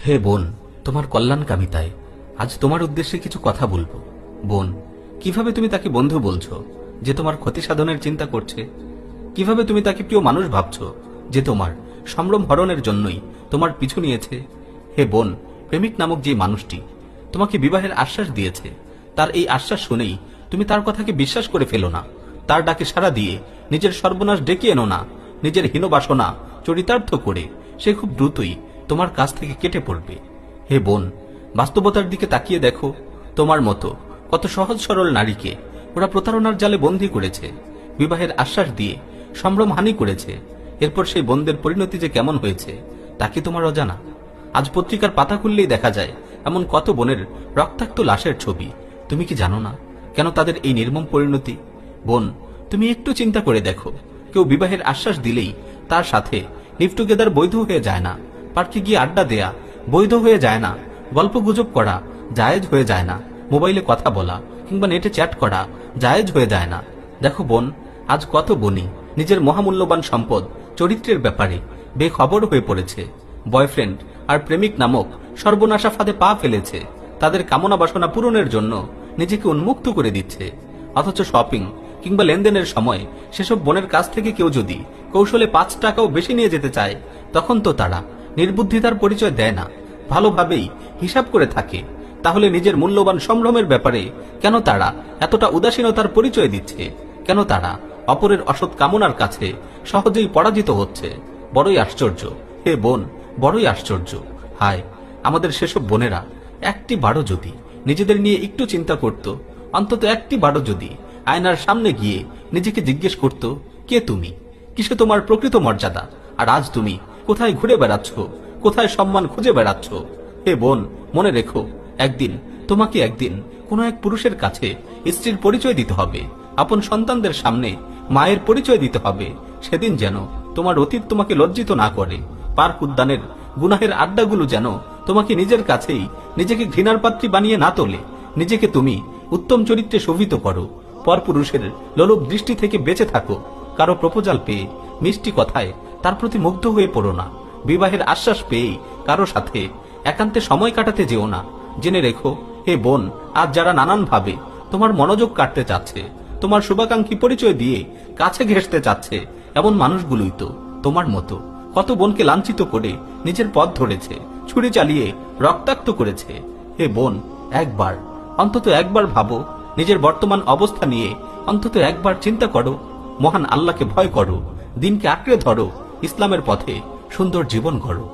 হে বোন, তোমার কল্যাণকামিতায় আজ তোমার উদ্দেশ্যে কিছু কথা বলবো। বোন, কিভাবে তুমি তাকে বন্ধু বলছো যে তোমার ক্ষতি সাধনের চিন্তা করছে? কিভাবে তুমি তাকে প্রিয় মানুষ ভাবছো যে তোমার সম্ভ্রম হরণের জন্যই তোমার পিছু নিয়েছে? হে বোন, প্রেমিক নামক যে মানুষটি তোমাকে বিবাহের আশ্বাস দিয়েছে, তার এই আশ্বাস শুনেই তুমি তার কথাকে বিশ্বাস করে ফেলো না। তার ডাকে সাড়া দিয়ে নিজের সর্বনাশ ডেকে এনো না। নিজের হীনবাসনা চরিতার্থ করে সে খুব দ্রুতই তোমার কাছ থেকে কেটে পড়বে। হে বোন, বাস্তবতার দিকে তাকিয়ে দেখো। তোমার মতো কত সহজ সরল নারীকে ওরা প্রতারণার জালে বন্দী করেছে, বিবাহের আশ্বাস দিয়ে সম্ভ্রম হানি করেছে। এরপর সেই বোনদের পরিণতি যে কেমন হয়েছে তা কি তোমার অজানা? আজ পত্রিকার পাতা খুললেই দেখা যায় এমন কত বোনের রক্তাক্ত লাশের ছবি। তুমি কি জানো না কেন তাদের এই নির্মম পরিণতি? বোন, তুমি একটু চিন্তা করে দেখো, কেউ বিবাহের আশ্বাস দিলেই তার সাথে লিভ টুগেদার বৈধ হয়ে যায় না। পার্কে গিয়ে আড্ডা দেয়া বৈধ হয়ে যায় না। গল্প গুজব করা জায়েজ হয়ে যায় না। মোবাইলে কথা বলা কিংবা নেটে চ্যাট করা জায়েজ হয়ে যায় না। দেখো বোন, আজ কত বোনই নিজের মহামূল্যবান সম্পদ চরিত্রের ব্যাপারে বেখবর হয়ে পড়েছে। বয়ফ্রেন্ড আর প্রেমিক নামক সর্বনাশা ফাঁদে পা ফেলেছে। তাদের কামনা বাসনা পূরণের জন্য নিজেকে উন্মুক্ত করে দিচ্ছে। অথচ শপিং কিংবা লেনদেনের সময় সেসব বোনের কাছ থেকে কেউ যদি কৌশলে 5 টাকাও বেশি নিয়ে যেতে চায়, তখন তো তারা নির্বুদ্ধিতার পরিচয় দেয় না, ভালোভাবেই হিসাব করে থাকে। তাহলে নিজের মূল্যবান সম্ভ্রমের ব্যাপারে কেন তারা এতটা উদাসীনতার পরিচয় দিচ্ছে? কেন তারা অপরের অসৎ কামনার কাছে সহজেই পরাজিত হচ্ছে? বড়ই আশ্চর্য হে বোন, বড়ই আশ্চর্য। হায়, আমাদের সেসব বোনেরা একটি বারও যদি নিজেদের নিয়ে একটু চিন্তা করত, অন্তত একটি বারও যদি আয়নার সামনে গিয়ে নিজেকে জিজ্ঞেস করত, কে তুমি, কিসে তোমার প্রকৃত মর্যাদা, আর আজ তুমি কোথায় ঘুরে বেড়াচ্ছ, কোথায় সম্মান খুঁজে বেড়াচ্ছ? হে বোন, মনে রেখো, তোমাকে একদিন কোনো এক পুরুষের কাছে স্ত্রীর পরিচয় দিতে হবে, আপন সন্তানদের সামনে মায়ের পরিচয় দিতে হবে। সেদিন যেন তোমার অতীত তোমাকে লজ্জিত না করে। পার্ক উদ্যানের গুনাহের আড্ডাগুলো যেন তোমাকে নিজের কাছেই নিজেকে ঘৃণার পাত্রী বানিয়ে না তোলে। নিজেকে তুমি উত্তম চরিত্রে শোভিত করো। পরপুরুষের লোলুপ দৃষ্টি থেকে বেঁচে থাকো। কারো প্রপোজাল পেয়ে মিষ্টি কথায় তার প্রতি মুগ্ধ হয়ে পড়ো না। বিবাহের আশ্বাস পেয়ে কারো সাথে একান্তে সময় কাটাতে যেও না। জেনে রেখো হে বোন, আজ যারা নানান ভাবে তোমার মনোযোগ কাটতে চাচ্ছে, তোমার শুভাকাঙ্ক্ষী পরিচয় দিয়ে কাছে ঘেঁষতে চাচ্ছে, এমন মানুষগুলোই তো তোমার মতো কত বোনকে লাঞ্ছিত করে নিজের পথ ধরেছে, ছুরি চালিয়ে রক্তাক্ত করেছে। হে বোন, অন্তত একবার ভাবো, নিজের বর্তমান অবস্থা নিয়ে অন্তত একবার চিন্তা করো। মহান আল্লাহকে ভয় করো, দিনকে আঁকড়ে ধরো, ইসলামের পথে সুন্দর জীবন গড়ো।